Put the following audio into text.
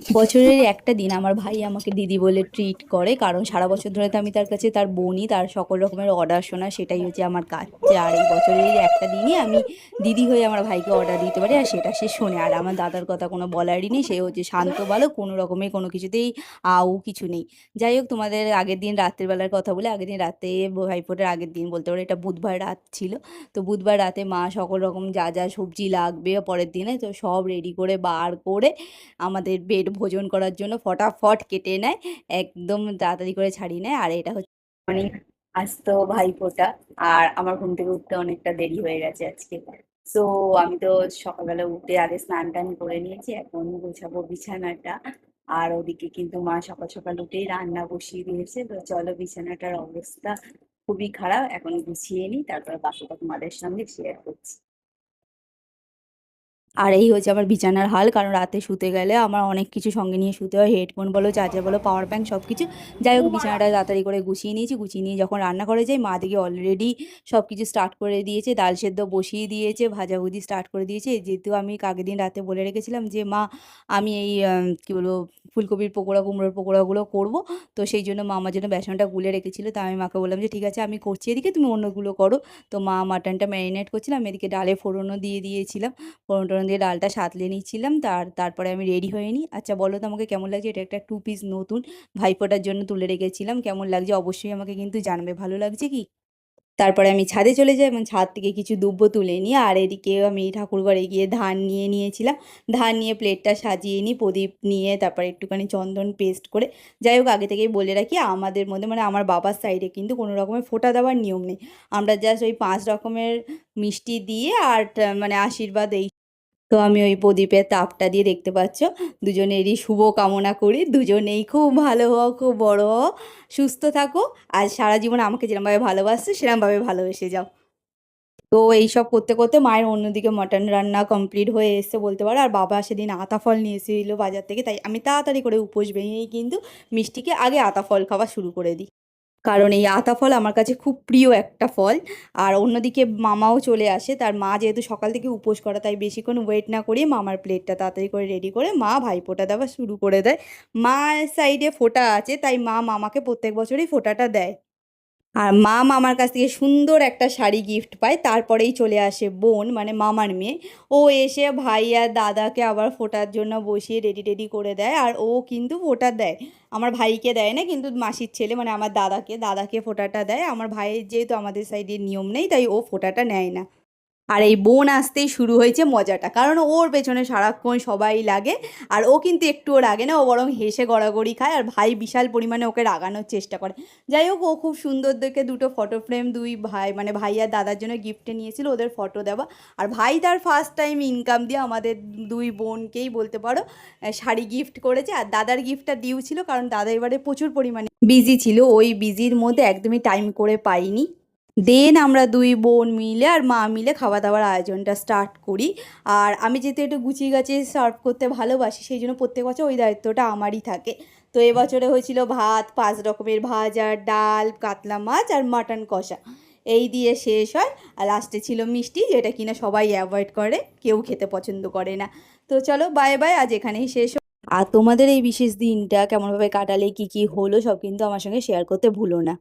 বছরের একটা দিন আমার ভাই আমাকে দিদি বলে ট্রিট করে, কারণ সারা বছর ধরে তো আমি তার কাছে তার বোনই, তার সকল রকমের অর্ডার শোনা সেটাই হচ্ছে আমার কাজ। আর এই বছরের এই একটা দিনই আমি দিদি হয়ে আমার ভাইকে অর্ডার দিতে পারি, আর সেটা সে শোনে। আর আমার দাদার কথা কোনো বলারই নেই, সে হচ্ছে শান্ত বালক, কোনো রকমের কোনো কিছুতেই কিছু নেই। যাই হোক, তোমাদের আগের দিন রাত্রের বেলার কথা বলে, আগের দিন রাতে ভাইফোঁটার আগের দিন বলতে পারো, এটা বুধবার রাত ছিল। তো বুধবার রাতে মা সকল রকম যা যা সবজি লাগবে পরের দিনে তো সব রেডি করে বার করে আমাদের পেট ভোজন করার জন্য ফটাফট কেটে নেয়, একদম তাড়াতাড়ি করে ছাড়িয়ে নেয়। আর এটা হচ্ছে অনেক, আজ তো ভাইফোঁটা, আর আমার ঘুম থেকে উঠতে অনেকটা দেরি হয়ে গেছে আজকে। তো আমি তো সকালবেলা উঠে আগে স্নান টান করে নিয়েছি, এখন গোছাবো বিছানাটা। আর ওদিকে কিন্তু মা সকাল সকাল উঠেই রান্না বসিয়ে দিয়েছে। তো চলো, বিছানাটার অবস্থা খুবই খারাপ, এখন গুছিয়ে নিই, তারপর বাকিটা তোমাদের সঙ্গে শেয়ার করছি। আর এই হচ্ছে আমার বিছানার হাল, কারণ রাতে শুতে গেলে আমার অনেক কিছু সঙ্গে নিয়ে শুতে হয়, হেডফোন বলো, চার্জার বলো, পাওয়ার ব্যাঙ্ক, সব কিছু। যাই হোক, বিছানাটা তাড়াতাড়ি করে গুছিয়ে নিয়েছি, গুছিয়ে নিয়ে যখন রান্নাঘরে যাই, মা দিকে অলরেডি সব কিছু স্টার্ট করে দিয়েছে, ডাল সেদ্ধ বসিয়ে দিয়েছে, ভাজাভুজি স্টার্ট করে দিয়েছে। যেহেতু আমি আগের দিন রাতে বলে রেখেছিলাম যে মা, আমি এই কী বলবো, ফুলকপির পকোড়া, কুমড়োর পকোড়াগুলো করব, তো সেই জন্য মা আমার জন্য বেসনটা গুলে রেখেছিল। তা আমি মাকে বললাম যে ঠিক আছে, আমি করছি এদিকে, তুমি অন্যগুলো করো। তো মা মাটনটা ম্যারিনেট করছিলাম, এদিকে ডালে ফোড়নও দিয়ে দিয়েছিলাম, ফোড়ন টোড়ন দিয়ে ডালটা সাঁতলে নিচ্ছিলাম। তারপরে আমি রেডি হয়ে নিই। আচ্ছা বলো তো আমাকে কেমন লাগছে, এটা একটা 2 পিস নতুন ভাইফোঁটার জন্য তুলে রেখেছিলাম, কেমন লাগছে অবশ্যই আমাকে কিন্তু জানবে, ভালো লাগছে কি? তারপরে আমি ছাদে চলে যাই এবং ছাদ থেকে কিছু দুব্বো তুলে নিই, আর এদিকে আমি ঠাকুরঘরে গিয়ে ধান নিয়ে নিয়েছিলাম। ধান নিয়ে প্লেটটা সাজিয়ে নিই, প্রদীপ নিয়ে, তারপরে একটুখানি চন্দন পেস্ট করে। যাই হোক, আগে থেকেই বলে রাখি, আমাদের মধ্যে মানে আমার বাবার সাইডে কিন্তু কোনো রকমের ফোঁটা দেওয়ার নিয়ম নেই। আমরা জাস্ট ওই 5 রকমের মিষ্টি দিয়ে আর মানে আশীর্বাদ এই। তো আমি ওই প্রদীপের তাপটা দিয়ে, দেখতে পাচ্ছ, দুজনেরই শুভ কামনা করি, দুজনেই খুব ভালো হও, খুব বড় হও, সুস্থ থাকো, আর সারা জীবন আমাকে যেরকমভাবে ভালোবাসছো সেরকমভাবে ভালোবেসে যাও। তো এইসব করতে করতে মায়ের অন্যদিকে মটন রান্না কমপ্লিট হয়ে এসছে বলতে পারো। আর বাবা সেদিন আতা ফল নিয়ে এসেছিলো বাজার থেকে, তাই আমি তাড়াতাড়ি করে উপোস ভেঙেই কিন্তু মিষ্টিকে আগে আতা ফল খাওয়া শুরু করে দিই, কারণ এই আতা ফল আমার কাছে খুব প্রিয় একটা ফল। আর অন্যদিকে মামাও চলে আসে, তার মা যেহেতু সকাল থেকে উপোস করা, তাই বেশিক্ষণ ওয়েট না করিয়ে মামার প্লেটটা তাড়াতাড়ি করে রেডি করে মা ভাইফোঁটা দেওয়া শুরু করে দেয়। মার সাইডে ফোঁটা আছে, তাই মা মামাকে প্রত্যেক বছরই ফোঁটাটা দেয়। আর মা মামার কাছ থেকে সুন্দর একটা শাড়ি গিফট পায়, তারপরেই চলে আসে বোন, মানে মামার মেয়ে। ও এসে ভাই আর দাদাকে আবার ফোঁটার জন্য বসিয়ে রেডি টেডি করে দেয়, আর ও কিন্তু ফোঁটা দেয়। আমার ভাইকে দেয় না, কিন্তু মাসির ছেলে মানে আমার দাদাকে দাদাকে ফোঁটাটা দেয়। আমার ভাইয়ের যেহেতু আমাদের সাইডে নিয়ম নেই, তাই ও ফোঁটাটা নেয় না। আর এই বোন আসতেই শুরু হয়েছে মজাটা, কারণ ওর পেছনে সারাক্ষণ সবাই লাগে। আর ও কিন্তু একটুও রাগে না, ও বরং হেসে গড়াগড়ি খায়, আর ভাই বিশাল পরিমাণে ওকে রাগানোর চেষ্টা করে। যাই হোক, ও খুব সুন্দর দেখে দুটো ফটো ফ্রেম দুই ভাই মানে ভাই আর দাদার জন্য গিফটে নিয়েছিল, ওদের ফটো দেওয়া। আর ভাই তার ফার্স্ট টাইম ইনকাম দিয়ে আমাদের দুই বোনকেই বলতে পারো শাড়ি গিফট করেছে। আর দাদার গিফটটা ডিউ ছিল, কারণ দাদা এবারে প্রচুর পরিমাণে বিজি ছিল, ওই বিজির মধ্যে একদমই টাইম করে পাইনি। দেন আমরা দুই বোন মিলে আর মা মিলে খাওয়া দাওয়ার আয়োজনটা স্টার্ট করি। আর আমি যেহেতু একটু গুছিয়ে গাছিয়ে সার্ভ করতে ভালোবাসি, সেই জন্য প্রত্যেক বছর ওই দায়িত্বটা আমারই থাকে। তো এবছরে হয়েছিল ভাত, 5 রকমের ভাজা, ডাল, কাতলা মাছ আর মাটন কষা, এই দিয়ে শেষ হয়। আর লাস্টে ছিল মিষ্টি, যেটা কিনা সবাই অ্যাভয়েড করে, কেউ খেতে পছন্দ করে না। তো চলো, বাই বাই, আজ এখানেই শেষ। আর তোমাদের এই বিশেষ দিনটা কেমনভাবে কাটালে, কি কি হলো, সব কিন্তু আমার সঙ্গে শেয়ার করতে ভুলো না।